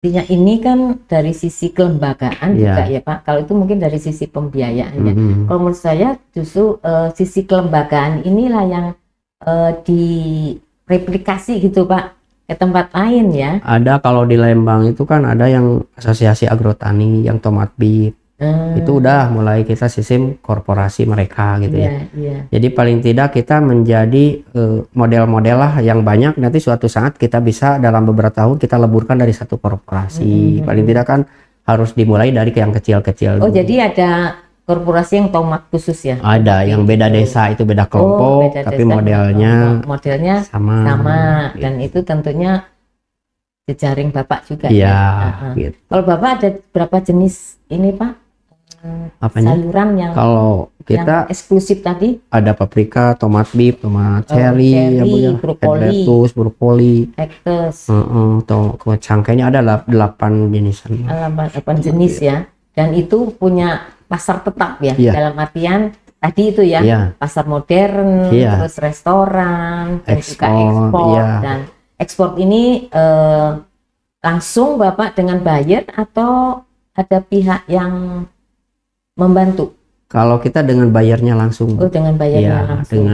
artinya ini kan dari sisi kelembagaan juga Iya. ya Pak. Kalau itu mungkin dari sisi pembiayaannya. Mhm. Kalau menurut saya justru sisi kelembagaan inilah yang direplikasi gitu Pak ke tempat lain ya. Ada kalau di Lembang itu kan ada yang asosiasi agrotani yang tomat bit. Itu udah mulai kita sistem korporasi mereka gitu ya. Iya, iya. Jadi paling tidak kita menjadi model-model lah yang banyak, nanti suatu saat kita bisa dalam beberapa tahun kita leburkan dari satu korporasi. Paling tidak kan harus dimulai dari yang kecil-kecil Oh, dulu. jadi ada korporasi yang tomat khusus ya? Ada yang beda desa, itu beda kelompok, beda tapi desa, modelnya modelnya sama. dan itu tentunya jejaring Bapak juga Iya, ya. gitu. Kalau Bapak ada berapa jenis ini Pak? Apanya? Sayuran yang Kalau kita eksklusif tadi? ada paprika, tomat bib, tomat cherry, ya Bu ya, brokoli, lettuce, brokoli, cactus, cangkainya ada 8 jenisan. 8 jenis ya. Dan itu punya pasar tetap ya, Iya. dalam artian tadi itu ya, Iya. pasar modern, Iya. terus restoran, dan juga Ekspor, ekspor. iya. Dan ekspor ini langsung Bapak dengan buyer atau ada pihak yang membantu? Kalau kita dengan bayarnya langsung, Oh, dengan bayarnya ya, langsung.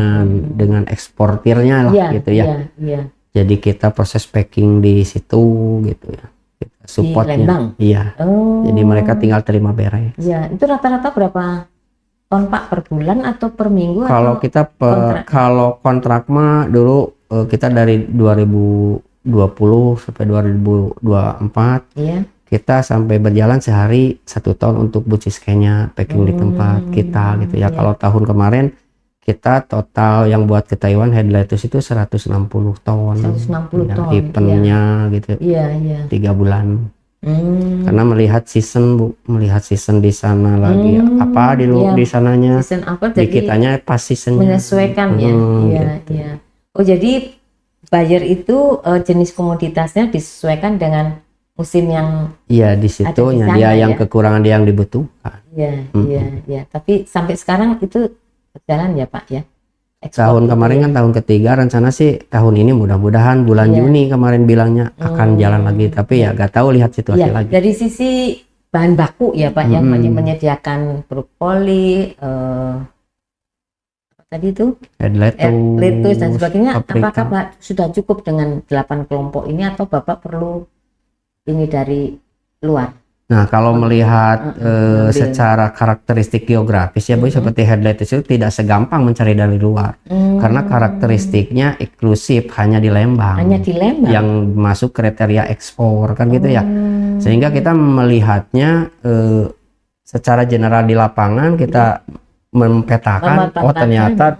dengan eksportirnya lah Iya, gitu ya. iya, iya. Jadi kita proses packing di situ gitu ya. Kita supportnya. Lembang? Iya. Oh. Jadi mereka tinggal terima beres. Iya, itu rata-rata berapa ton Pak per bulan atau per minggu? Kalau atau kita kalau kontrak mah dulu kita dari 2020 sampai 2024. Iya. Kita sampai berjalan sehari 1 ton untuk buciskenya packing di tempat kita gitu ya. Kalau tahun kemarin kita total yang buat ke Taiwan head lettuce itu 160 ton. 160 ya, ton. eventnya gitu. Iya, iya. 3 bulan. Karena melihat season Bu, melihat season di sana lagi apa di sananya. Season apa Di jadi kitanya pas seasonnya. menyesuaikan ya. Iya, gitu. iya. Oh, jadi buyer itu jenis komoditasnya disesuaikan dengan musim yang Iya, di situnya sana dia yang ya. kekurangan dia yang dibutuhkan. Iya, iya, iya. Tapi sampai sekarang itu berjalan ya Pak ya. Tahun kemarin kan tahun ketiga, rencana sih tahun ini mudah-mudahan bulan Juni kemarin bilangnya akan jalan lagi, tapi ya gak tahu, lihat situasi lagi. Dari sisi bahan baku ya Pak yang menyediakan brokoli, tadi itu lettuce dan sebagainya, apakah Pak sudah cukup dengan 8 kelompok ini atau Bapak perlu ini dari luar? Nah, kalau melihat secara karakteristik geografis ya Bu, seperti head lettuce itu tidak segampang mencari dari luar. Karena karakteristiknya eksklusif hanya di Lembang. Hanya di Lembang. Yang masuk kriteria ekspor kan gitu ya. Sehingga kita melihatnya secara general di lapangan, kita mempetakan oh ternyata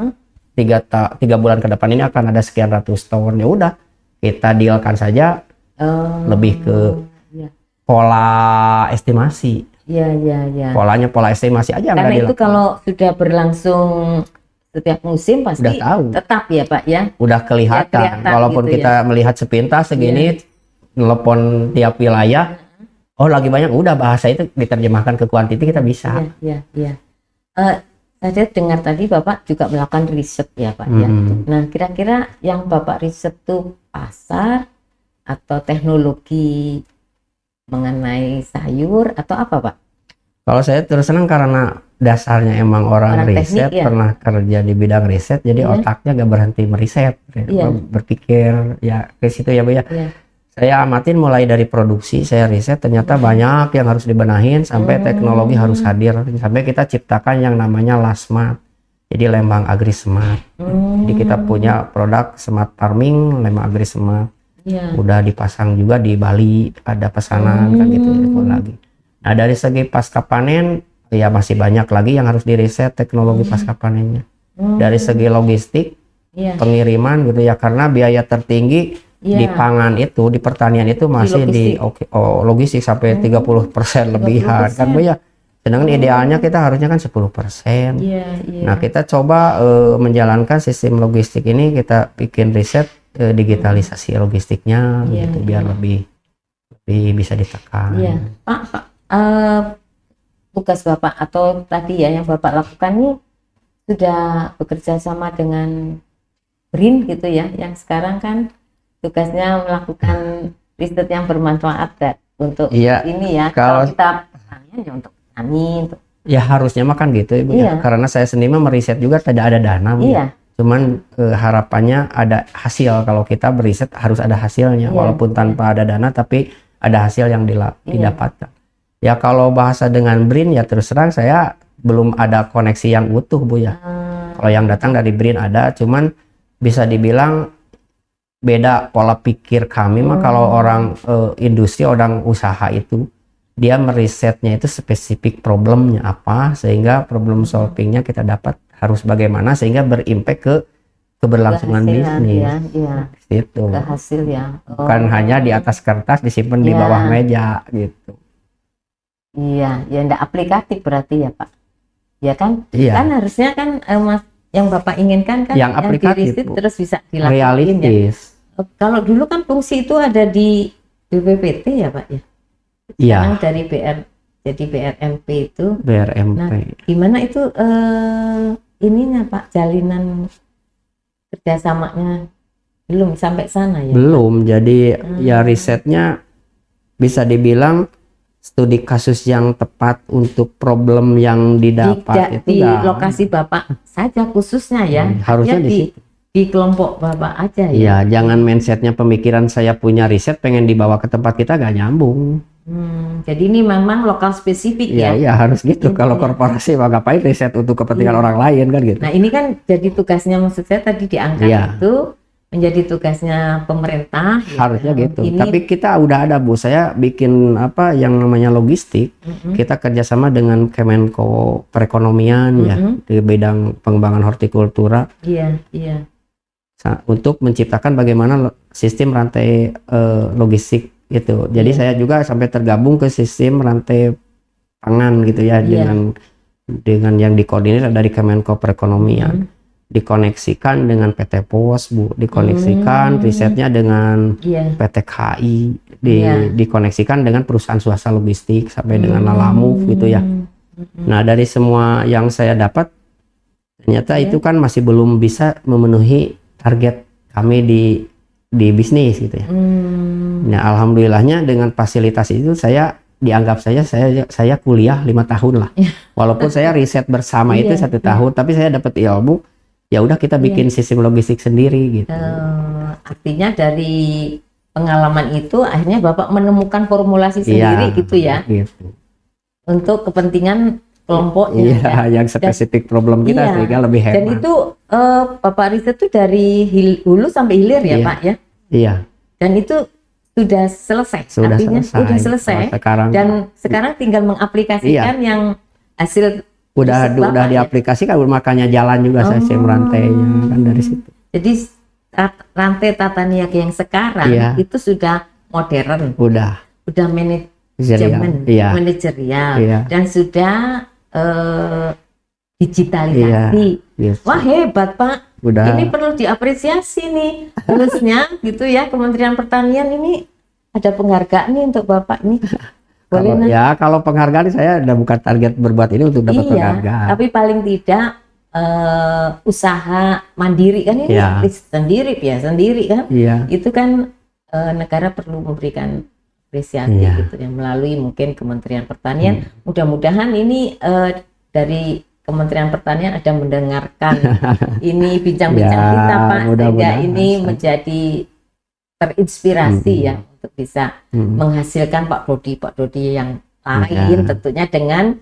3 bulan ke depan ini akan ada sekian ratus ton. Ya udah, kita dealkan saja. Lebih ke pola estimasi. Iya. Polanya pola estimasi aja. Karena itu kalau sudah berlangsung setiap musim pasti udah tahu. Tetap ya Pak ya. Udah kelihatan. Walaupun gitu kita melihat sepintas segini, telepon tiap wilayah, oh lagi banyak, udah bahasa itu diterjemahkan ke kuantiti kita bisa. Iya. Saya dengar tadi Bapak juga melakukan riset ya Pak ya. Nah, kira-kira yang Bapak riset tuh pasar atau teknologi mengenai sayur atau apa Pak? Kalau saya terus senang karena dasarnya emang orang riset, teknik, pernah kerja di bidang riset, jadi otaknya gak berhenti meriset, berpikir ya ke situ ya Bu ya. Saya amatin mulai dari produksi, saya riset, ternyata banyak yang harus dibenahin sampai teknologi harus hadir, sampai kita ciptakan yang namanya LASMAT. Jadi Lembang Agri Smart. Jadi kita punya produk smart farming Lembang Agri Smart. Udah dipasang juga di Bali, ada pesanan kan gitu lagi. Nah, dari segi pasca panen ya masih banyak lagi yang harus diriset teknologi pasca panennya. Dari segi logistik, pengiriman gitu ya, karena biaya tertinggi di pangan itu, di pertanian itu masih di logistik sampai 30% lebihan kan Bu ya. Sedangkan idealnya kita harusnya kan 10%. Nah, kita coba menjalankan sistem logistik ini, kita bikin riset digitalisasi logistiknya gitu, biar lebih bisa ditekan. Pak, tugas Bapak atau tadi ya yang Bapak lakukan ini sudah bekerja sama dengan BRIN gitu ya, yang sekarang kan tugasnya melakukan riset yang bermanfaat untuk iya, ini ya. Kalau kita pertanian ya untuk petani, untuk ya harusnya makan gitu Ibu ya. Karena saya sendiri meriset juga tidak ada dana Bu. Iya. Cuman harapannya ada hasil. Kalau kita beriset harus ada hasilnya, walaupun tanpa ada dana tapi ada hasil yang didapatkan. Ya kalau bahasa dengan BRIN ya terus terang saya belum ada koneksi yang utuh Bu ya. Kalau yang datang dari BRIN ada, cuman bisa dibilang beda pola pikir kami mah. Kalau orang industri, orang usaha itu dia merisetnya itu spesifik problemnya apa, sehingga problem solvingnya kita dapat harus bagaimana sehingga berimpact ke keberlangsungan bisnis. Itu ke hasil ya. Bukan hanya di atas kertas disimpan di bawah meja gitu. Iya, ya enggak aplikatif berarti ya Pak. Ya kan? Kan harusnya kan Mas, yang Bapak inginkan kan yang aplikatif terus bisa dilakukan realistis. Ya. Kalau dulu kan fungsi itu ada di BPPT ya Pak ya. Iya. Dari jadi BRMP itu. BRMP. Nah, gimana itu ininya Pak, jalinan kerjasamanya belum sampai sana ya? Belum. Jadi ya risetnya bisa dibilang studi kasus yang tepat untuk problem yang didapat itu di lokasi Bapak saja khususnya ya. Harusnya di kelompok Bapak aja ya. Iya, jangan mindsetnya pemikiran saya punya riset pengen dibawa ke tempat kita gak nyambung. Jadi ini memang lokal spesifik ya. Iya harus gitu. Kalau korporasi mah ngapain riset untuk kepentingan orang lain kan gitu. Nah ini kan jadi tugasnya, maksud saya tadi diangkat itu menjadi tugasnya pemerintah. Harusnya gitu. Tapi kita udah ada Bu, saya bikin apa yang namanya logistik. Kita kerjasama dengan Kemenko Perekonomian ya di bidang pengembangan hortikultura. Iya. Untuk menciptakan bagaimana sistem rantai logistik gitu. Jadi saya juga sampai tergabung ke sistem rantai pangan gitu ya dengan yang dikoordinir dari Kemenko Perekonomian. Dikoneksikan dengan PT POS Bu, dikoneksikan risetnya dengan PT KAI, dikoneksikan dengan perusahaan swasta logistik sampai dengan Lalamove gitu ya. Nah dari semua yang saya dapat ternyata itu kan masih belum bisa memenuhi target kami di bisnis gitu ya. Nah alhamdulillahnya dengan fasilitas itu saya dianggap saya kuliah 5 tahun lah. Walaupun saya riset bersama itu 1 tahun, tapi saya dapat ilmu. Ya udah kita bikin sistem logistik sendiri gitu. Artinya dari pengalaman itu akhirnya Bapak menemukan formulasi sendiri gitu ya. Gitu. Untuk kepentingan kelompoknya. Iya, yang spesifik problem kita sehingga lebih hemat. Dan itu Bapak riset itu dari hulu sampai hilir ya Pak ya? Iya. Dan itu sudah selesai. Artinya sudah selesai. Dan sekarang tinggal mengaplikasikan yang hasil udah diaplikasikan, makanya jalan juga sistem rantainya kan dari situ. Jadi rantai tata niaga yang sekarang itu sudah modern, udah manajemen manajerial dan sudah digitalisasi. Wah hebat Pak, ini perlu diapresiasi nih harusnya gitu ya. Kementerian Pertanian ini ada penghargaan nih untuk Bapak ini. Kalau penghargaan saya udah bukan target berbuat ini untuk dapat penghargaan. Tapi paling tidak usaha mandiri kan ini sendiri kan. Itu kan negara perlu memberikan apresiasi gitu ya melalui mungkin Kementerian Pertanian. Mudah-mudahan ini dari Kementerian Pertanian ada mendengarkan ini bincang-bincang kita Pak, sehingga ini menjadi terinspirasi ya untuk bisa menghasilkan Pak Dodi yang lain tentunya dengan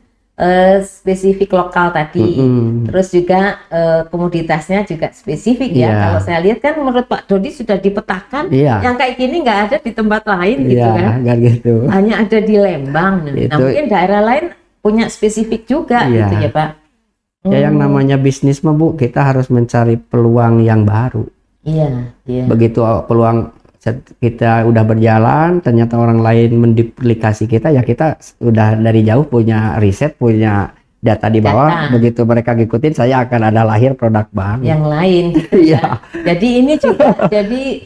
spesifik lokal tadi. Terus juga komoditasnya juga spesifik ya. Kalau saya lihat kan menurut Pak Dodi sudah dipetakan yang kayak gini nggak ada di tempat lain gitu kan. Gitu. Hanya ada di Lembang. Nah mungkin daerah lain punya spesifik juga gitu ya Pak. Ya yang namanya bisnis mah Bu, kita harus mencari peluang yang baru. Begitu peluang kita udah berjalan, ternyata orang lain menduplikasi kita, ya kita udah dari jauh punya riset, punya data di bawah. Begitu mereka ngikutin, saya akan ada lahir produk baru yang lain gitu ya. Jadi ini juga jadi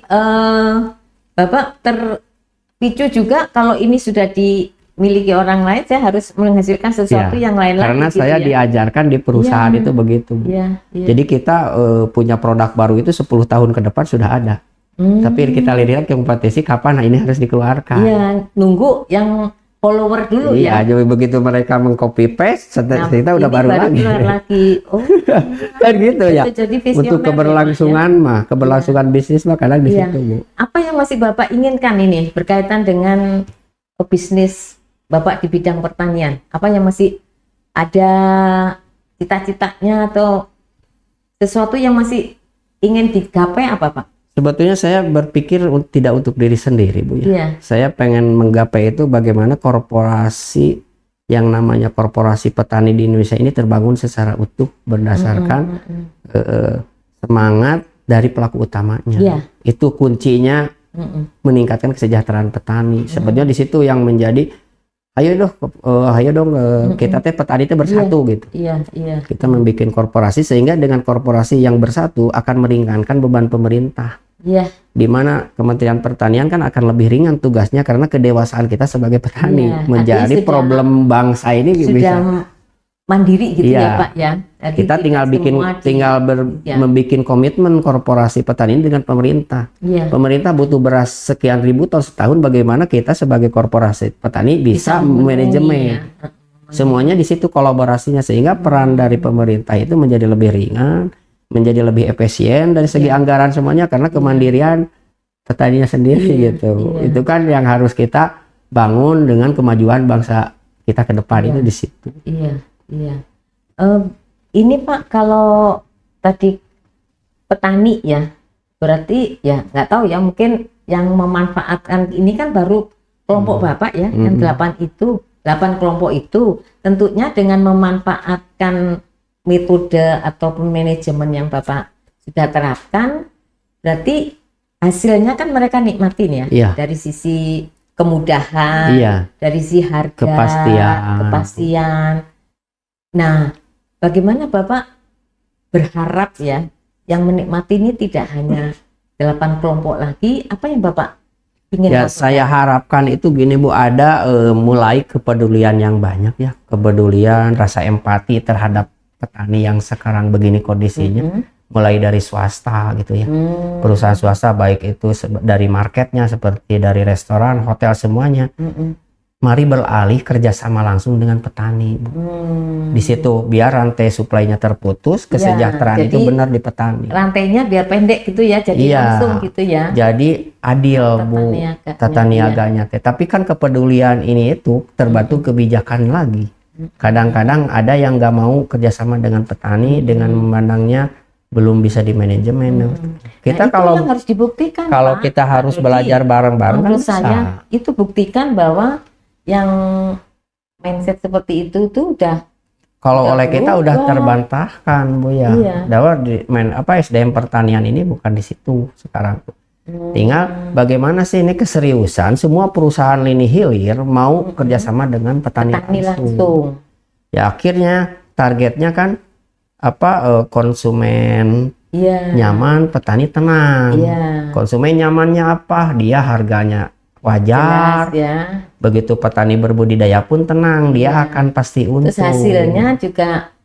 Bapak terpicu juga kalau ini sudah dimiliki orang lain, saya harus menghasilkan sesuatu yang lain lagi. Karena gitu saya diajarkan di perusahaan itu begitu. Jadi kita punya produk baru itu 10 tahun ke depan sudah ada. Tapi kita lihat kompetisi kapan, nah ini harus dikeluarkan. Iya, nunggu yang follower dulu ya. Iya, jadi begitu mereka mengcopy paste, kita udah baru lagi. Oh, kan gitu ya. Jadi untuk keberlangsungan ya. Keberlangsungan bisnis mah kadang di situ, Bu. Apa yang masih Bapak inginkan ini berkaitan dengan bisnis Bapak di bidang pertanian? Apa yang masih ada cita-citanya atau sesuatu yang masih ingin digapai apa, Pak? Sebetulnya saya berpikir tidak untuk diri sendiri, Bu ya. Saya pengen menggapai itu bagaimana korporasi yang namanya korporasi petani di Indonesia ini terbangun secara utuh berdasarkan semangat dari pelaku utamanya. Itu kuncinya meningkatkan kesejahteraan petani. Sebetulnya di situ yang menjadi ayo dong kita petani itu bersatu gitu. Kita membuat korporasi sehingga dengan korporasi yang bersatu akan meringankan beban pemerintah. Di mana Kementerian Pertanian kan akan lebih ringan tugasnya karena kedewasaan kita sebagai petani menjadi problem bangsa ini sudah bisa mandiri gitu ya Pak ya. Jadi kita tinggal membuat komitmen korporasi petani dengan pemerintah. Pemerintah butuh beras sekian ribu ton setahun, bagaimana kita sebagai korporasi petani bisa manajemen. Semuanya di situ kolaborasinya sehingga peran dari pemerintah itu menjadi lebih ringan, menjadi lebih efisien dari segi anggaran semuanya karena kemandirian petaninya sendiri gitu. Itu kan yang harus kita bangun dengan kemajuan bangsa kita ke depan itu di situ. Ini Pak, kalau tadi petani ya, berarti ya nggak tahu ya, mungkin yang memanfaatkan ini kan baru kelompok Bapak ya, yang 8 kelompok itu tentunya dengan memanfaatkan metode ataupun manajemen yang Bapak sudah terapkan, berarti hasilnya kan mereka nikmatin ya, dari sisi kemudahan, dari sisi harga, kepastian. Nah, bagaimana Bapak berharap ya, yang menikmati ini tidak hanya 8 kelompok lagi, apa yang Bapak ingin lakukan? Saya harapkan itu gini Bu, ada mulai kepedulian yang banyak ya, kepedulian, rasa empati terhadap petani yang sekarang begini kondisinya, mulai dari swasta gitu ya, perusahaan swasta baik itu dari marketnya seperti dari restoran, hotel semuanya, mari beralih kerjasama langsung dengan petani, Bu. Di situ biar rantai suplainya terputus, kesejahteraan itu benar di petani. Rantainya biar pendek gitu ya, jadi langsung gitu ya. Jadi adil Bu, tata niaganya. Tapi kan kepedulian ini itu terbantu kebijakan lagi. Kadang-kadang ada yang nggak mau kerjasama dengan petani dengan memandangnya belum bisa di manajemen. Kita kalau harus dibuktikan, kalau Pak. kita harus belajar bareng-bareng kan bisa. Itu buktikan bahwa yang mindset seperti itu tuh udah oleh kita udah terbantahkan Bu ya. SDM pertanian ini bukan di situ sekarang. Tinggal bagaimana sih ini keseriusan semua perusahaan lini hilir mau kerjasama dengan petani langsung. Ya akhirnya targetnya kan konsumen nyaman, petani tenang. Konsumen nyamannya apa? Dia harganya wajar. Begitu petani berbudidaya pun tenang, dia akan pasti untung. Terus hasilnya juga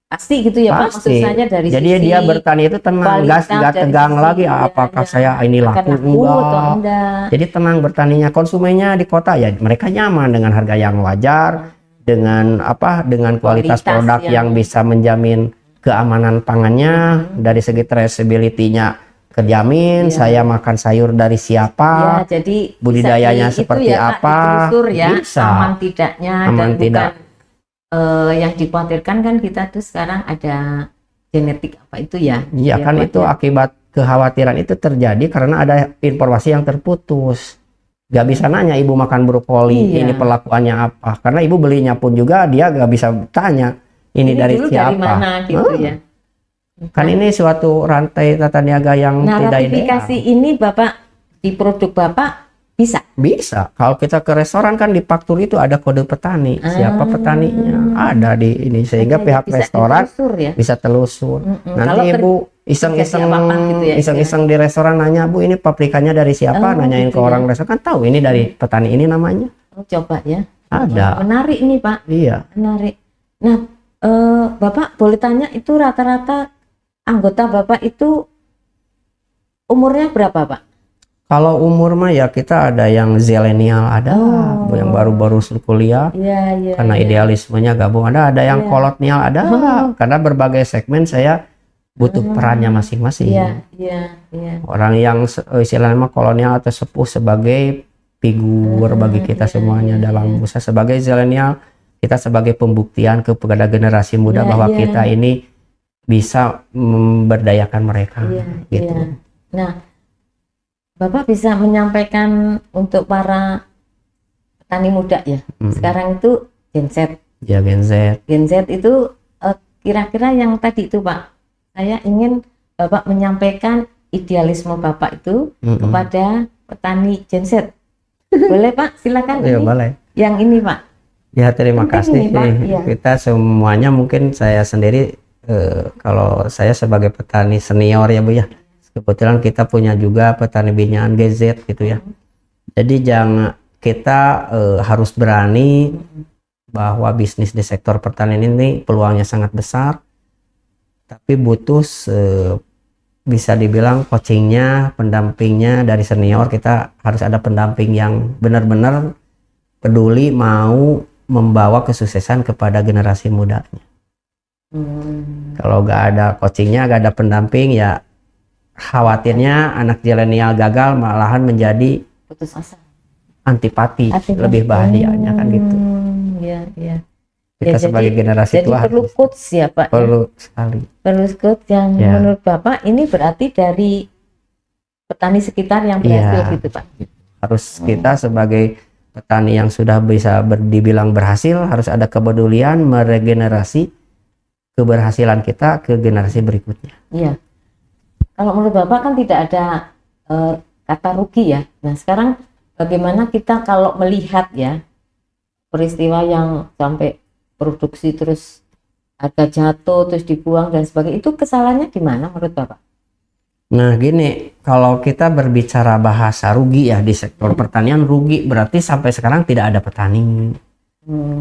pasti gitu ya Pak, maksud saya dari jadi sisi dia bertani itu tenang, nggak tegang lagi apakah saya ini laku enggak. Jadi tenang bertaninya. Konsumennya di kota ya mereka nyaman dengan harga yang wajar, dengan kualitas produk yang bisa menjamin keamanan pangannya, dari segi traceability-nya terjamin, saya makan sayur dari siapa, jadi budidayanya seperti apa, bisa aman tidaknya, aman dan tidak. Yang dikhawatirkan kan kita tuh sekarang ada genetik apa itu ya? Iya kan itu akibat kekhawatiran itu terjadi karena ada informasi yang terputus. Gak bisa nanya ibu makan brokoli ini perlakuannya apa, karena ibu belinya pun juga dia gak bisa tanya ini dari siapa. Dari mana gitu ya? Kan ini suatu rantai tata niaga yang tidak ideal. Ratifikasi ini Bapak di produk Bapak bisa. Kalau kita ke restoran kan di faktur itu ada kode petani, siapa petaninya ada di ini sehingga pihak restoran bisa telusur. Nanti ibu iseng-iseng di restoran nanya, Bu ini paprikanya dari siapa? Nanyain ke orang restoran kan tahu ini dari petani ini namanya. Coba ya. Ada. Menarik nih Pak. Iya. Menarik. Nah, Bapak boleh tanya itu rata-rata anggota Bapak itu umurnya berapa Pak? Kalau umur mah ya kita ada yang zilenial, ada yang baru-baru kuliah, karena idealismenya gabung, ada yang kolonial, ada karena berbagai segmen saya butuh perannya masing-masing. Orang yang istilahnya kolonial atau sepuh sebagai figur bagi kita semuanya dalam usaha, sebagai zilenial kita sebagai pembuktian kepada generasi muda bahwa kita ini bisa memberdayakan mereka, gitu. Nah, Bapak bisa menyampaikan untuk para petani muda ya, sekarang itu Gen Z. Ya, Gen Z. Gen Z itu kira-kira yang tadi itu Pak, saya ingin Bapak menyampaikan idealisme Bapak itu kepada petani Gen Z. Boleh Pak, silakan. Ya, boleh. Yang ini Pak. Ya, terima kasih. Ini, Pak. Kita semuanya, mungkin saya sendiri, kalau saya sebagai petani senior ya Bu ya, kebetulan kita punya juga petani binaan GZ gitu ya. Jadi jangan kita harus berani bahwa bisnis di sektor pertanian ini peluangnya sangat besar, tapi butuh bisa dibilang coachingnya, pendampingnya dari senior. Kita harus ada pendamping yang benar-benar peduli mau membawa kesuksesan kepada generasi mudanya. Kalau nggak ada coachingnya, nggak ada pendamping, ya khawatirnya anak zilenial gagal malahan menjadi putus asa, antipati, lebih bahayanya kan gitu. Kita sebagai generasi tua perlu coach ya Pak. Perlu sekali. Perlu coach yang menurut Bapak ini berarti dari petani sekitar yang berhasil gitu Pak. Harus kita sebagai petani yang sudah bisa dibilang berhasil harus ada kepedulian meregenerasi keberhasilan kita ke generasi berikutnya. Iya. Kalau menurut Bapak kan tidak ada kata rugi ya. Nah sekarang bagaimana kita kalau melihat ya peristiwa yang sampai produksi terus harga jatuh terus dibuang dan sebagainya, itu kesalahannya di mana menurut Bapak? Nah gini, kalau kita berbicara bahasa rugi ya di sektor pertanian, rugi berarti sampai sekarang tidak ada petani,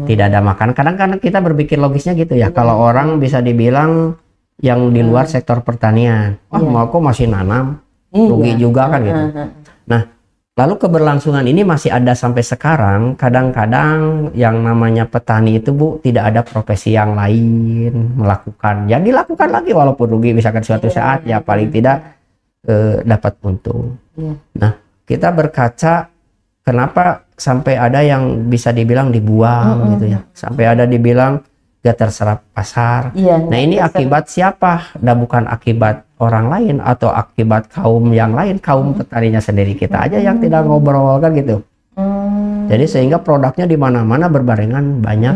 tidak ada makan. Kadang-kadang kita berpikir logisnya gitu ya. Kalau orang bisa dibilang yang di luar sektor pertanian, mau kok masih nanam, rugi juga kan gitu. Nah, lalu keberlangsungan ini masih ada sampai sekarang. Kadang-kadang yang namanya petani itu Bu, tidak ada profesi yang lain melakukan. Ya dilakukan lagi walaupun rugi, misalkan suatu saat ya paling tidak dapat untung. Nah, kita berkaca kenapa sampai ada yang bisa dibilang dibuang gitu ya, sampai ada dibilang gak terserap pasar. Nah ini akibat siapa? Nah bukan akibat orang lain atau akibat kaum yang lain, kaum petaninya sendiri kita aja yang tidak ngobrol kan gitu. Jadi sehingga produknya di mana-mana berbarengan banyak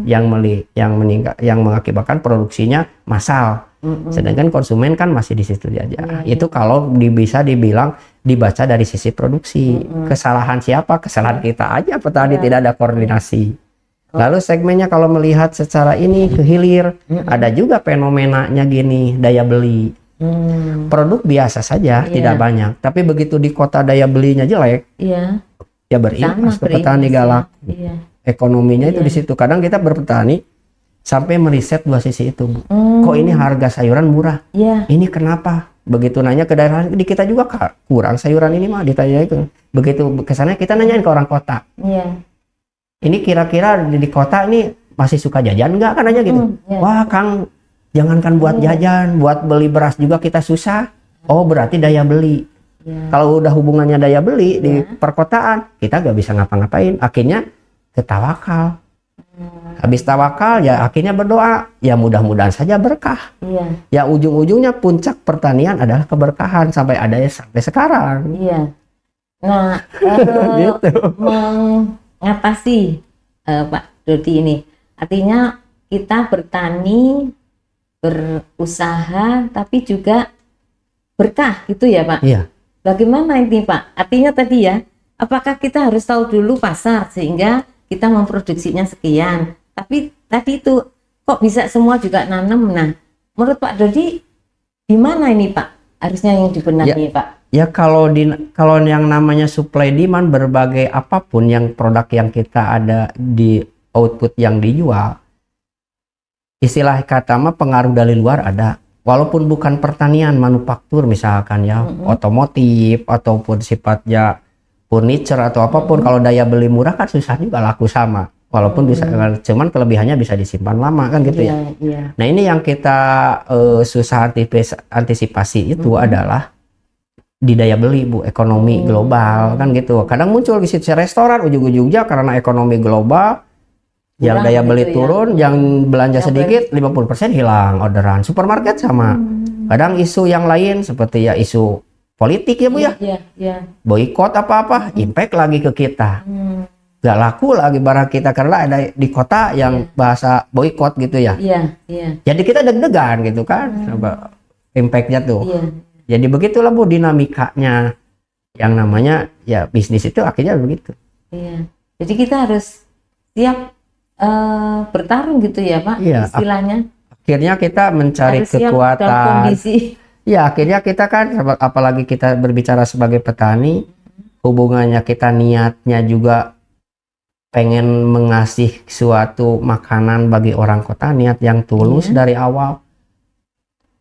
yang mengakibatkan produksinya massal. Sedangkan konsumen kan masih di situ aja. Itu kalau bisa dibilang dibaca dari sisi produksi. Kesalahan siapa? Kesalahan kita aja, petani tidak ada koordinasi. Lalu segmennya kalau melihat secara ini ke hilir, ada juga fenomenanya gini, daya beli. Produk biasa saja, tidak banyak. Tapi begitu di kota daya belinya jelek, ya berimbas ke petani galak. Ekonominya itu di situ. Kadang kita berpetani sampai meriset dua sisi itu. Kok ini harga sayuran murah? Ini kenapa? Begitu nanya ke daerah di kita juga kurang sayuran ini mah ditanya itu. Begitu kesana kita nanyain ke orang kota. Ini kira-kira di kota ini masih suka jajan nggak kan aja gitu. Wah Kang, jangankan buat jajan, buat beli beras juga kita susah. Oh berarti daya beli. Kalau udah hubungannya daya beli di perkotaan, kita nggak bisa ngapa-ngapain. Akhirnya ketawakal. Habis tawakal ya akhirnya berdoa. Ya mudah-mudahan saja berkah. Ya ujung-ujungnya puncak pertanian adalah keberkahan sampai ada ya sampai sekarang. Nah gitu. Mengatasi Pak Dodi ini artinya kita bertani, berusaha tapi juga berkah gitu ya Pak. Bagaimana ini Pak? Artinya tadi ya, apakah kita harus tahu dulu pasar sehingga kita memproduksinya sekian, tapi tadi itu kok bisa semua juga nanam. Nah menurut Pak Dodi gimana ini Pak harusnya yang dibenahi Pak? Ya kalau yang namanya supply demand, berbagai apapun yang produk yang kita ada di output yang dijual, istilah kata mah pengaruh dari luar ada. walaupun bukan pertanian, manufaktur misalkan ya, otomotif ataupun sifatnya furniture atau apapun, kalau daya beli murah kan susah juga laku sama. Walaupun bisa, cuman kelebihannya bisa disimpan lama kan gitu ya. Nah ini yang kita susah antisipasi itu adalah di daya beli Bu, ekonomi global kan gitu. Kadang muncul di situ restoran ujung-ujungnya karena ekonomi global, yang daya beli turun, yang belanja sedikit 50% hilang orderan. Supermarket sama. Kadang isu yang lain seperti ya isu politik ya Bu ya. Boikot apa-apa, impact lagi ke kita. Gak laku lagi barang kita karena ada di kota yang bahasa boikot gitu ya. Jadi kita deg-degan gitu kan, impactnya tuh. Jadi begitulah Bu dinamikanya, yang namanya ya bisnis itu akhirnya begitu. Jadi kita harus siap bertarung gitu ya Pak, istilahnya. Akhirnya kita mencari harus kekuatan. Siap kondisi. Ya akhirnya kita kan, apalagi kita berbicara sebagai petani, hubungannya kita niatnya juga pengen mengasih suatu makanan bagi orang kota, niat yang tulus dari awal.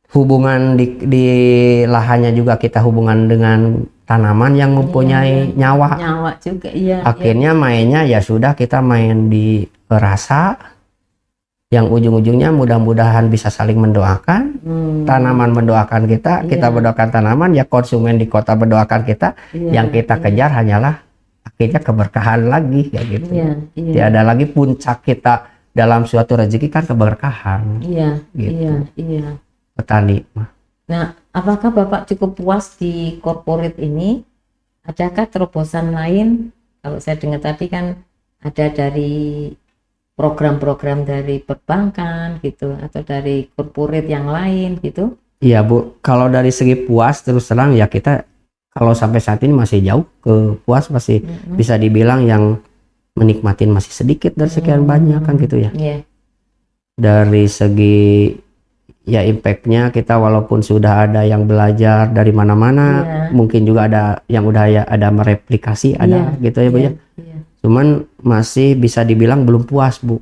Hubungan di lahannya juga kita hubungan dengan tanaman yang mempunyai nyawa. Nyawa juga, Akhirnya mainnya ya sudah, kita main di rasa, yang ujung-ujungnya mudah-mudahan bisa saling mendoakan. Tanaman mendoakan kita, kita mendoakan tanaman, ya konsumen di kota mendoakan kita. Yang kita kejar hanyalah akhirnya keberkahan lagi kayak gitu. Tiada lagi puncak kita dalam suatu rezeki kan keberkahan. Gitu. Petani. Nah, apakah Bapak cukup puas di corporate ini? Adakah terobosan lain? Kalau saya dengar tadi kan ada dari program-program dari perbankan gitu, atau dari corporate yang lain gitu. Iya Bu, kalau dari segi puas terus terang ya kita kalau sampai saat ini masih jauh ke puas, masih bisa dibilang yang menikmatin masih sedikit dari sekian banyak kan gitu ya. Dari segi ya impactnya kita walaupun sudah ada yang belajar dari mana-mana, mungkin juga ada yang udah ya ada mereplikasi ada gitu ya Bu ya. Cuman masih bisa dibilang belum puas Bu.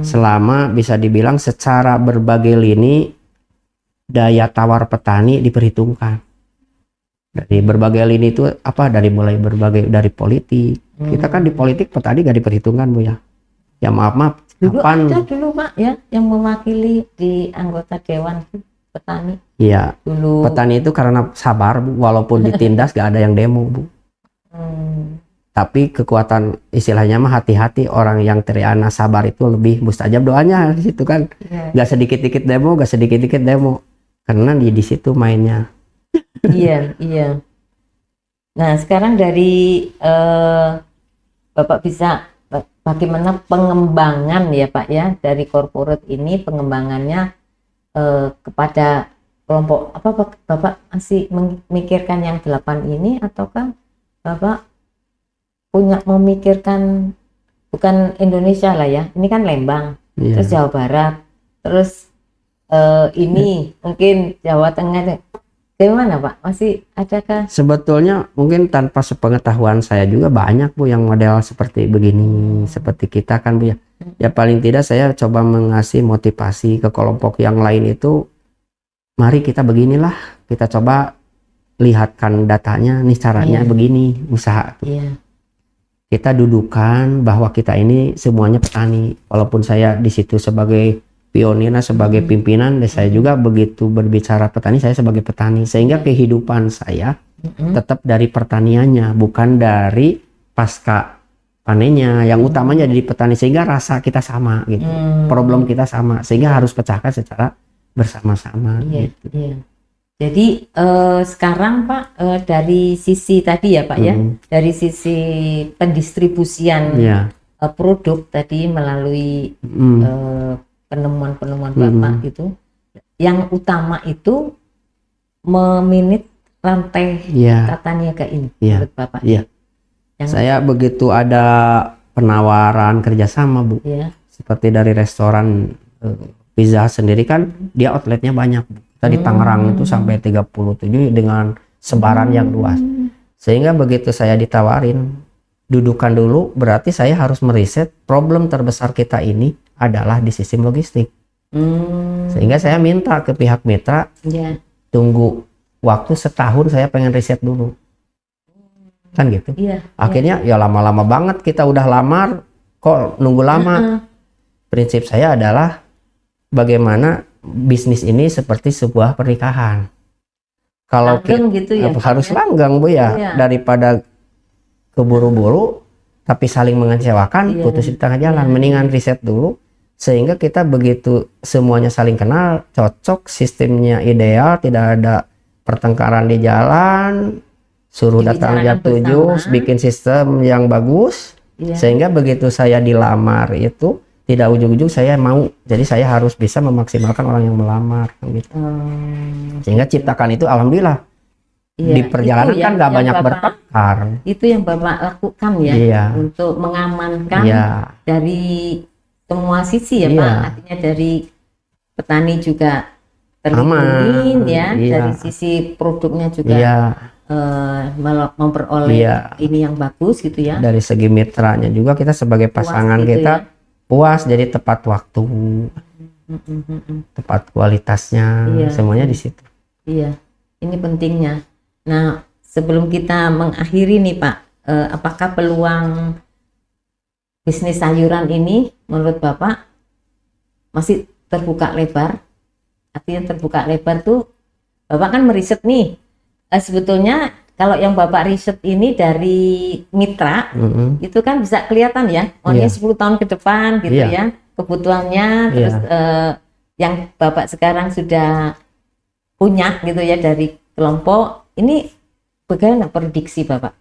Selama bisa dibilang secara berbagai lini daya tawar petani diperhitungkan. Dari berbagai lini itu apa, dari mulai berbagai, dari politik. Kita kan di politik petani gak diperhitungkan Bu ya. Ya maaf dulu ada dulu Pak ya yang mewakili di anggota dewan petani. Iya dulu. Petani itu karena sabar Bu, walaupun ditindas gak ada yang demo Bu. Tapi kekuatan istilahnya mah hati-hati, orang yang teriana sabar itu lebih mustajab doanya di situ kan. Gak sedikit-dikit demo, gak sedikit-dikit demo. Karena di situ mainnya. Iya. Nah sekarang dari Bapak bisa bagaimana pengembangan ya Pak ya dari corporate ini, pengembangannya kepada kelompok apa Bapak masih memikirkan yang 8 ini, ataukah Bapak punya memikirkan bukan Indonesia lah ya, ini kan Lembang, terus Jawa Barat, terus ini mungkin Jawa Tengah. Gimana Pak? Masih adakah? Sebetulnya mungkin tanpa sepengetahuan saya juga banyak Bu yang model seperti begini, seperti kita kan Bu ya. Ya paling tidak saya coba mengasih motivasi ke kelompok yang lain itu, mari kita beginilah, kita coba lihatkan datanya, nih caranya begini, usaha. Kita dudukan bahwa kita ini semuanya petani, walaupun saya di situ sebagai pionir, sebagai pimpinan, dan saya juga begitu berbicara petani, saya sebagai petani, sehingga kehidupan saya tetap dari pertaniannya, bukan dari pasca panennya. Yang utamanya dari petani, sehingga rasa kita sama gitu, problem kita sama, sehingga harus pecahkan secara bersama-sama. Gitu. Jadi sekarang Pak dari sisi tadi ya Pak ya, dari sisi pendistribusian produk tadi melalui penemuan-penemuan Bapak itu, yang utama itu meminit rantai tata niaga ini menurut Bapak. Saya begitu ada penawaran kerjasama Bu, seperti dari restoran pizza sendiri kan dia outletnya banyak Bu. Kita di Tangerang itu sampai 37 dengan sebaran yang luas, sehingga begitu saya ditawarin dudukan dulu, berarti saya harus meriset problem terbesar kita ini adalah di sistem logistik. Sehingga saya minta ke pihak mitra, tunggu waktu setahun, saya pengen riset dulu. Kan gitu. Akhirnya ya lama-lama banget kita udah lamar, kok nunggu lama. Prinsip saya adalah bagaimana bisnis ini seperti sebuah pernikahan. Kalau gitu ya, harus langgeng Bu ya, daripada keburu-buru tapi saling mengecewakan, putus di tengah jalan. Mendingan riset dulu sehingga kita begitu semuanya saling kenal, cocok, sistemnya ideal, tidak ada pertengkaran di jalan, suruh datang jam 7, bikin sistem yang bagus, sehingga begitu saya dilamar itu tidak ujung-ujung saya mau, jadi saya harus bisa memaksimalkan orang yang melamar gitu. Sehingga ciptakan itu alhamdulillah di perjalanan kan nggak banyak bertengkar. Itu yang Bapak lakukan ya, untuk mengamankan dari semua sisi ya Pak. Artinya dari petani juga terlindungi ya, dari sisi produknya juga memperoleh ini yang bagus gitu ya. Dari segi mitranya juga kita sebagai pasangan gitu kita puas, jadi tepat waktu, tepat kualitasnya, semuanya di situ. Iya, ini pentingnya. Nah, sebelum kita mengakhiri nih Pak, apakah peluang bisnis sayuran ini menurut Bapak masih terbuka lebar? Artinya terbuka lebar tuh, Bapak kan meriset nih, sebetulnya kalau yang Bapak riset ini dari mitra, itu kan bisa kelihatan ya, 10 tahun ke depan gitu ya, kebutuhannya, terus yang Bapak sekarang sudah punya gitu ya dari kelompok, ini bagaimana prediksi Bapak?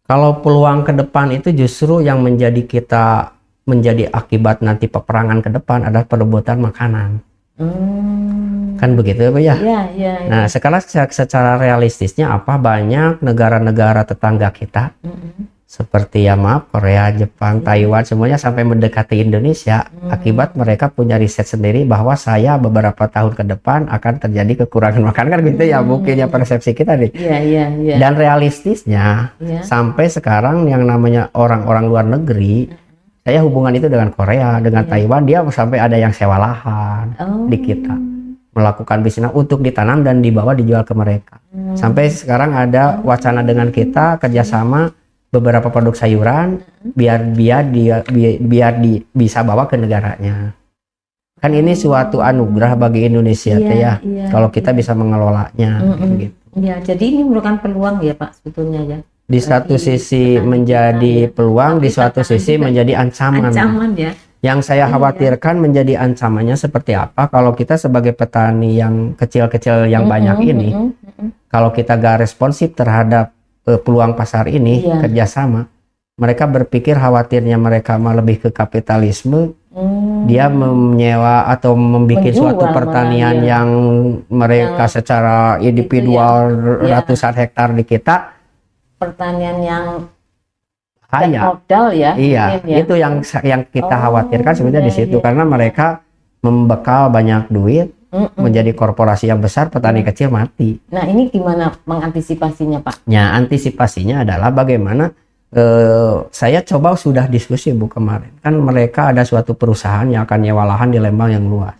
Kalau peluang ke depan itu justru yang menjadi akibat nanti peperangan ke depan adalah perebutan makanan. Kan begitu ya Bu ya? Nah sekarang secara realistisnya apa, banyak negara-negara tetangga kita seperti Korea, Jepang, Taiwan, semuanya sampai mendekati Indonesia akibat mereka punya riset sendiri bahwa saya beberapa tahun ke depan akan terjadi kekurangan makanan, kan gitu ya mungkin ya persepsi kita nih. Dan realistisnya sampai sekarang yang namanya orang-orang luar negeri, saya hubungan itu dengan Korea, dengan Taiwan, dia sampai ada yang sewa lahan di kita, melakukan bisnis untuk ditanam dan dijual ke mereka. Sampai sekarang ada wacana dengan kita kerjasama beberapa produk sayuran biar bisa bawa ke negaranya. Kan ini suatu anugerah bagi Indonesia kalau kita bisa mengelolanya. Gitu. Jadi ini merupakan peluang ya Pak sebetulnya ya. Di satu sisi menjadi peluang, di suatu sisi menjadi ancaman. Yang saya khawatirkan menjadi ancamannya seperti apa kalau kita sebagai petani yang kecil-kecil yang banyak ini, kalau kita gak responsif terhadap peluang pasar ini, kerjasama, mereka berpikir khawatirnya mereka malah lebih ke kapitalisme, dia menyewa atau membuat suatu pertanian yang mereka secara individual ratusan hektar di kita, pertanian yang modal itu yang kita khawatirkan sebenarnya di situ, karena mereka membekal banyak duit, menjadi korporasi yang besar, petani kecil mati. Nah ini gimana mengantisipasinya Pak? Ya antisipasinya adalah bagaimana, saya coba sudah diskusi Bu kemarin, kan mereka ada suatu perusahaan yang akan nyewa lahan di Lembang yang luas.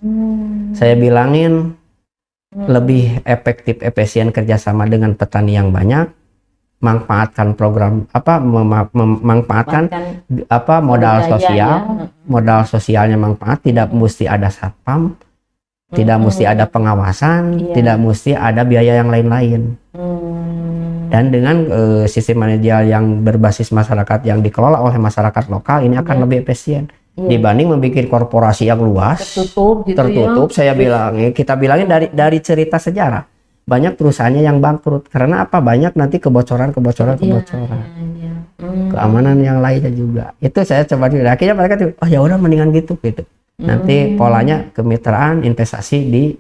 Saya bilangin lebih efektif efisien kerjasama dengan petani yang banyak, manfaatkan program memanfaatkan modal sosial, modal sosialnya manfaat, tidak mesti ada satpam, tidak mesti ada pengawasan, tidak mesti ada biaya yang lain-lain. Dan dengan sistem manajerial yang berbasis masyarakat yang dikelola oleh masyarakat lokal, ini akan lebih efisien dibanding membuat korporasi yang luas tertutup. Saya bilangin, kita bilangin dari cerita sejarah, banyak perusahaannya yang bangkrut karena apa? Banyak nanti kebocoran, keamanan yang lainnya juga. Itu saya coba dulu. Akhirnya mereka tuh, oh ya udah mendingan gitu. Nanti polanya kemitraan, investasi di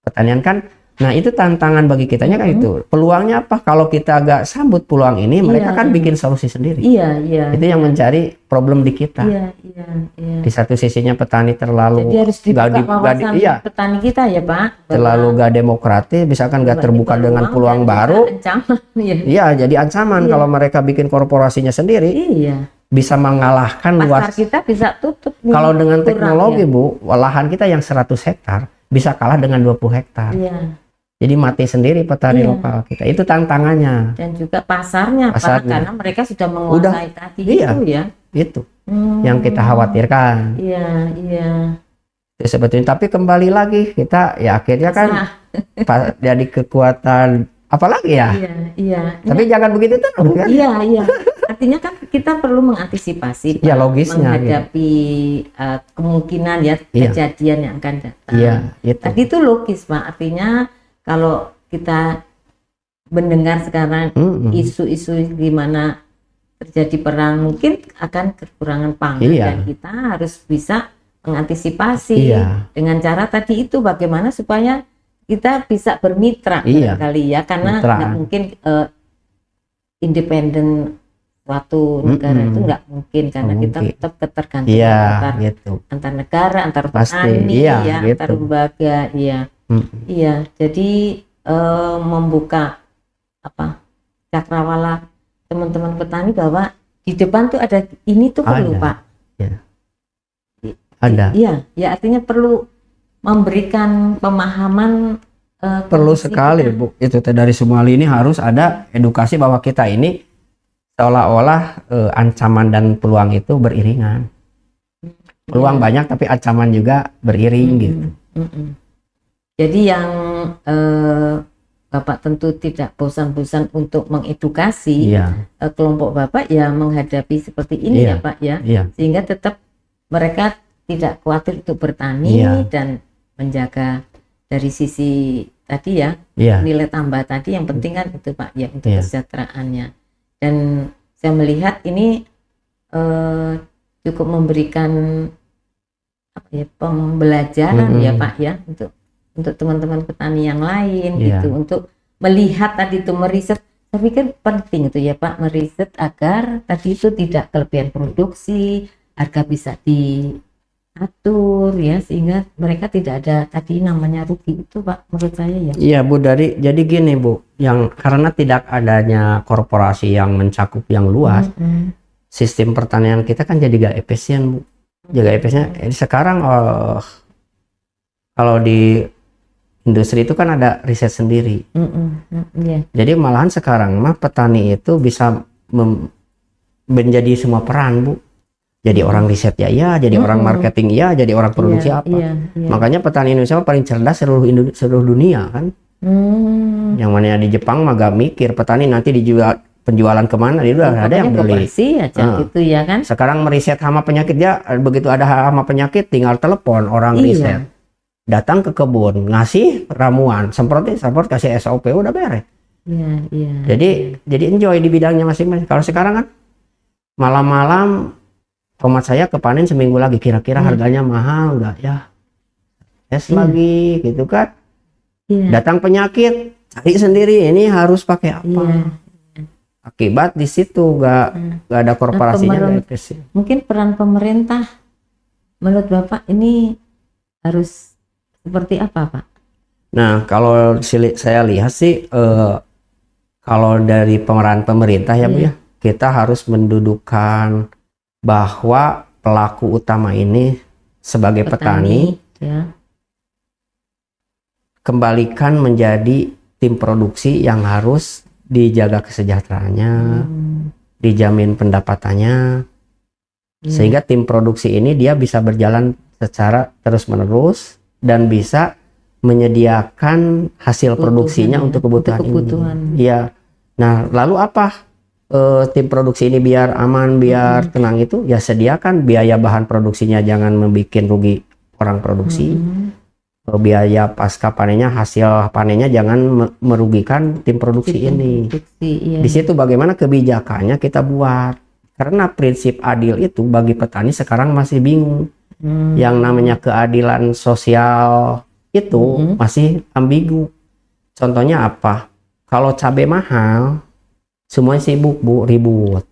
pertanian kan. Nah itu tantangan bagi kitanya kan itu. Peluangnya apa? Kalau kita agak sambut peluang ini, mereka kan bikin solusi sendiri. Itu yang mencari problem di kita. Iya, iya. Di satu sisinya petani terlalu jadi harus dibuka wawasan petani kita ya Pak, terlalu gak demokratis, misalkan gak terbuka dengan peluang baru, ancaman, iya jadi ancaman. Kalau mereka bikin korporasinya sendiri, bisa mengalahkan pasar kita bisa tutup. Kalau dengan teknologi Bu, lahan kita yang 100 hektar bisa kalah dengan 20 hektar. Jadi mati sendiri petani lokal kita. Itu tantangannya. Dan juga pasarnya. Pak, karena mereka sudah menguasai tadi itu ya. Itu yang kita khawatirkan. Iya. Ya, sebetulnya, tapi kembali lagi kita ya akhirnya kan jadi kekuatan apalagi ya. Iya. Tapi jangan begitu terus kan. Iya. Artinya kan kita perlu mengantisipasi logisnya menghadapi kemungkinan kejadian yang akan datang. Tadi itu logis Pak. Artinya kalau kita mendengar sekarang isu-isu di mana terjadi perang, mungkin akan kekurangan pangan dan kita harus bisa mengantisipasi dengan cara tadi itu bagaimana supaya kita bisa bermitra kali ya, karena nggak mungkin independen suatu negara itu nggak mungkin, karena kita tetap ketergantungan antar negara, antar petani, antar lembaga, jadi membuka cakrawala teman-teman petani bahwa di depan tuh ada ini tuh perlu Pak. Ada. Iya, artinya perlu memberikan pemahaman. Perlu sekali Bu. Itu dari semua ini harus ada edukasi bahwa kita ini seolah-olah ancaman dan peluang itu beriringan. Peluang banyak tapi ancaman juga beriring gitu. Jadi yang Bapak tentu tidak bosan-bosan untuk mengedukasi kelompok Bapak menghadapi seperti ini ya Pak ya. Sehingga tetap mereka tidak khawatir untuk bertani dan menjaga dari sisi tadi nilai tambah tadi, yang penting kan itu Pak untuk kesejahteraannya. Dan saya melihat ini cukup memberikan pembelajaran ya Pak ya untuk teman-teman petani yang lain gitu, untuk melihat tadi itu meriset. Saya pikir penting itu ya Pak, meriset agar tadi itu tidak kelebihan produksi, harga bisa diatur ya, sehingga mereka tidak ada tadi namanya rugi itu Pak, menurut saya ya. Iya Bu, jadi gini Bu, yang karena tidak adanya korporasi yang mencakup yang luas, sistem pertanian kita kan jadi gak efisien Bu. Jaga efisien. Sekarang kalau di industri itu kan ada riset sendiri. Jadi malahan sekarang mah petani itu bisa menjadi semua peran Bu. Jadi orang riset jadi orang marketing jadi orang produksi Makanya petani Indonesia paling cerdas seluruh dunia kan. Yang mana di Jepang mah gak mikir petani nanti dijual, penjualan kemana, dia udah ada yang beli. Gitu ya kan. Sekarang meriset hama penyakit, begitu ada hama penyakit tinggal telepon orang riset. Datang ke kebun, ngasih ramuan, semprot kasih SOP, udah beres. Jadi enjoy di bidangnya masing-masing. Kalau sekarang kan malam-malam tomat saya kepanen seminggu lagi, kira-kira harganya mahal nggak ya? Lagi gitu kan. Datang penyakit, cari sendiri ini harus pakai apa. Akibat di situ nggak ada korporasinya. Mungkin peran pemerintah menurut Bapak ini harus seperti apa Pak? Nah kalau saya lihat sih kalau dari pemeran pemerintah ya Bu ya, kita harus mendudukkan bahwa pelaku utama ini sebagai petani kembalikan menjadi tim produksi yang harus dijaga kesejahteraannya, dijamin pendapatannya, sehingga tim produksi ini dia bisa berjalan secara terus-menerus dan bisa menyediakan hasil produksinya untuk kebutuhan ini. Iya. Nah, lalu apa tim produksi ini biar aman, biar tenang itu? Ya sediakan biaya bahan produksinya, jangan membuat rugi orang produksi. Biaya pasca panennya, hasil panennya jangan merugikan tim produksi ini. Di situ bagaimana kebijakannya kita buat. Karena prinsip adil itu bagi petani sekarang masih bingung. Yang namanya keadilan sosial itu masih ambigu. Contohnya apa? Kalau cabai mahal, semuanya sibuk Bu, ribut.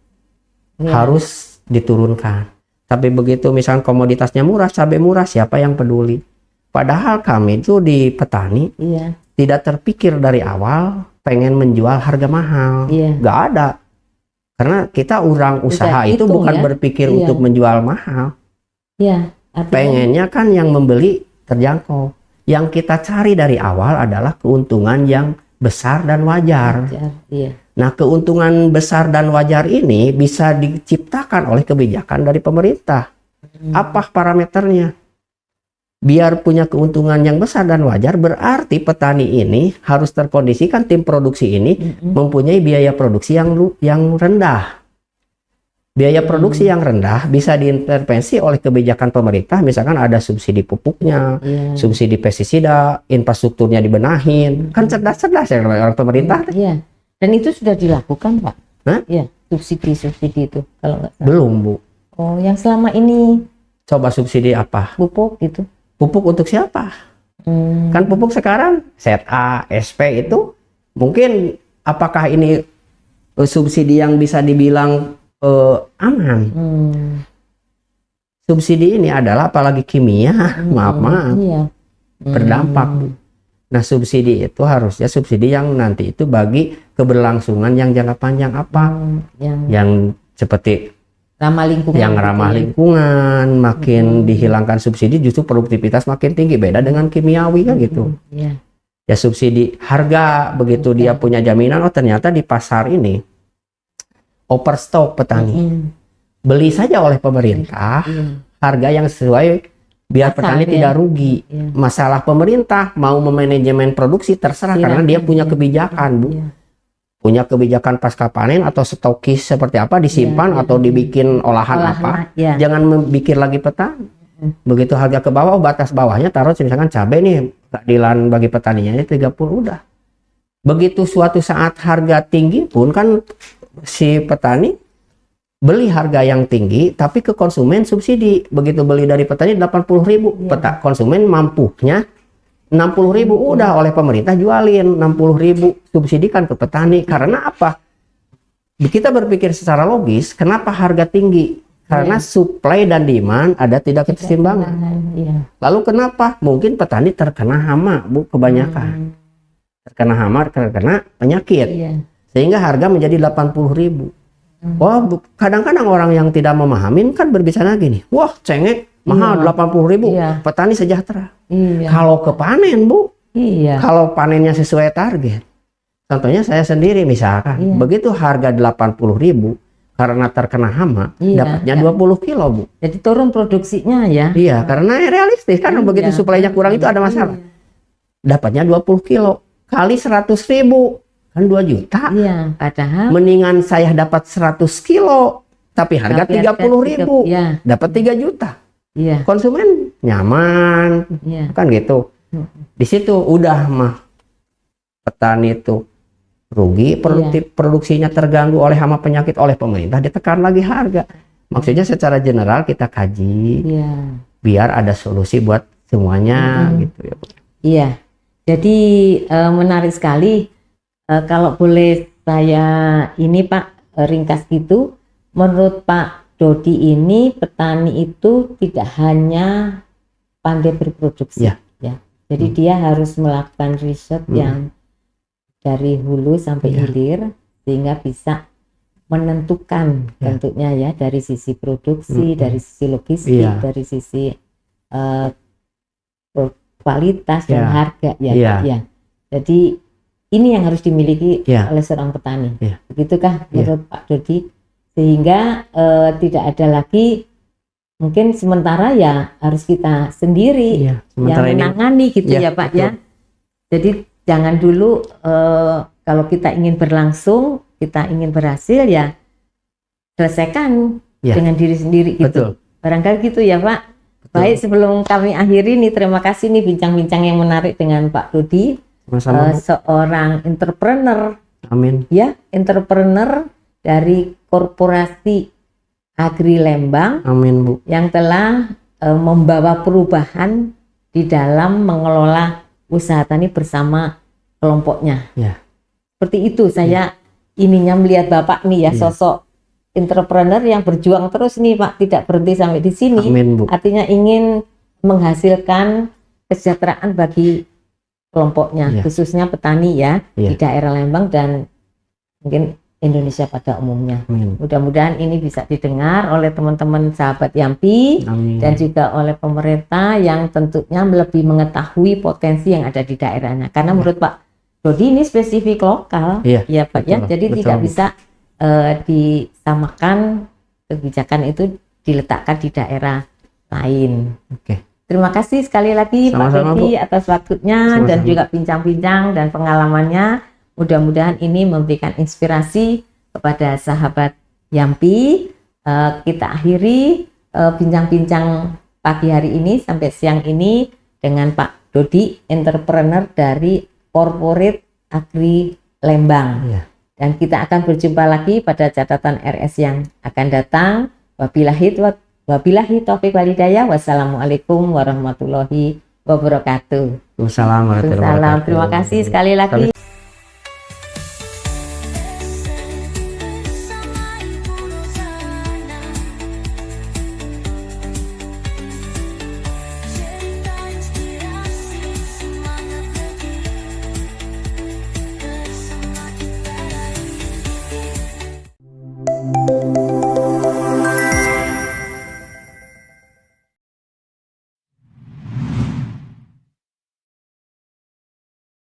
Harus diturunkan. Tapi begitu misalkan komoditasnya murah, cabai murah, siapa yang peduli? Padahal kami itu di petani tidak terpikir dari awal pengen menjual harga mahal. Nggak ada. Karena kita orang usaha itu bukan berpikir untuk menjual mahal. Pengennya kan yang membeli terjangkau. Yang kita cari dari awal adalah keuntungan yang besar dan wajar. Nah, keuntungan besar dan wajar ini bisa diciptakan oleh kebijakan dari pemerintah. Apa parameternya? Biar punya keuntungan yang besar dan wajar, berarti petani ini harus terkondisikan, tim produksi ini mempunyai biaya produksi yang rendah. Biaya produksi yang rendah bisa diintervensi oleh kebijakan pemerintah, misalkan ada subsidi pupuknya, subsidi pestisida, infrastrukturnya dibenahin. Kan cerdas-cerdas ya orang pemerintah. Dan itu sudah dilakukan, Pak? Iya, subsidi itu kalau nggak salah. Belum, Bu. Oh, yang selama ini coba subsidi apa? Pupuk gitu. Pupuk untuk siapa? Kan pupuk sekarang ZA, SP itu mungkin apakah ini subsidi yang bisa dibilang aman? Subsidi ini adalah apalagi kimia, maaf berdampak, Bu. Nah, subsidi itu harusnya subsidi yang nanti itu bagi keberlangsungan yang jangka panjang apa? Yang seperti ramah lingkungan. Yang ramah lingkungan, makin dihilangkan subsidi justru produktivitas makin tinggi, beda dengan kimiawi kan gitu. Ya subsidi harga, begitu dia punya jaminan, oh ternyata di pasar ini overstock petani. Beli saja oleh pemerintah harga yang sesuai biar petani tidak rugi. Masalah pemerintah mau memanajemen produksi terserah karena dia punya kebijakan, Bu. Punya kebijakan pasca panen atau stokis seperti apa, disimpan atau dibikin olahan apa. Jangan bikin lagi petani. Begitu harga ke bawah, batas bawahnya taruh misalkan cabai nih, keadilan bagi petaninya 30 udah. Begitu suatu saat harga tinggi pun kan si petani beli harga yang tinggi tapi ke konsumen subsidi. Begitu beli dari petani 80.000, konsumen mampunya 60.000, udah oleh pemerintah jualin 60.000, subsidikan ke petani. Karena apa? Kita berpikir secara logis, kenapa harga tinggi? Karena supply dan demand ada tidak keseimbangan. Lalu kenapa? Mungkin petani terkena hama, Bu, kebanyakan. Terkena hama, terkena penyakit. Sehingga harga menjadi 80.000. Wah, kadang-kadang orang yang tidak memahami kan berbicara gini, wah cengek mahal 80.000, petani sejahtera. Kalau kepanen, Bu, kalau panennya sesuai target. Contohnya saya sendiri misalkan, begitu harga 80.000 karena terkena hama, dapatnya 20 kilo, Bu. Jadi turun produksinya ya? Iya, karena realistis kan begitu suplainya kurang itu ada masalah. Dapatnya 20 kilo kali 100.000. Kan 2 juta. Padahal mendingan saya dapat 100 kilo tapi harga 30.000, dapat 3 juta. Konsumen nyaman, kan gitu. Di situ udah mah petani itu rugi, produksinya terganggu oleh hama penyakit, oleh pemerintah ditekan lagi harga. Maksudnya secara general kita kaji biar ada solusi buat semuanya gitu ya, Bu. Jadi menarik sekali. Kalau boleh saya ini Pak ringkas gitu, menurut Pak Dodi ini petani itu tidak hanya pandai berproduksi, jadi dia harus melakukan riset yang dari hulu sampai hilir sehingga bisa menentukan tentunya ya dari sisi produksi, dari sisi logistik, dari sisi kualitas dan harga Jadi ini yang harus dimiliki oleh seorang petani. Begitukah menurut Pak Dodi? Sehingga tidak ada lagi, mungkin sementara ya harus kita sendiri yang menangani gitu ya Pak, betul. Ya. Jadi jangan dulu kalau kita ingin berlangsung, kita ingin berhasil ya selesaikan dengan diri sendiri gitu. Barangkali gitu ya Pak. Betul. Baik, sebelum kami akhiri nih, terima kasih nih bincang-bincang yang menarik dengan Pak Dodi. Seorang entrepreneur, entrepreneur dari Korporasi Agri Lembang, Bu, yang telah membawa perubahan di dalam mengelola usaha tani bersama kelompoknya. Seperti itu saya ininya melihat Bapak nih ya, sosok entrepreneur yang berjuang terus nih Pak, tidak berhenti sampai di sini. Amin, Bu. Artinya ingin menghasilkan kesejahteraan bagi kelompoknya, khususnya petani ya, di daerah Lembang dan mungkin Indonesia pada umumnya. Mudah-mudahan ini bisa didengar oleh teman-teman sahabat Yampi. Dan juga oleh pemerintah yang tentunya lebih mengetahui potensi yang ada di daerahnya. Karena menurut Pak Dodi ini spesifik lokal, ya Pak, betul, ya. Jadi tidak bisa disamakan, kebijakan itu diletakkan di daerah lain. Terima kasih sekali lagi Pak Dodi atas waktunya dan juga bincang-bincang dan pengalamannya. Mudah-mudahan ini memberikan inspirasi kepada sahabat Yampi. Kita akhiri bincang-bincang pagi hari ini sampai siang ini dengan Pak Dodi, entrepreneur dari Corporate Agri Lembang. Dan kita akan berjumpa lagi pada catatan RS yang akan datang. Wabillahi taufiq walhidayah. Wassalamualaikum warahmatullahi wabarakatuh. Waalaikumsalam warahmatullahi wabarakatuh. Terima kasih sekali lagi.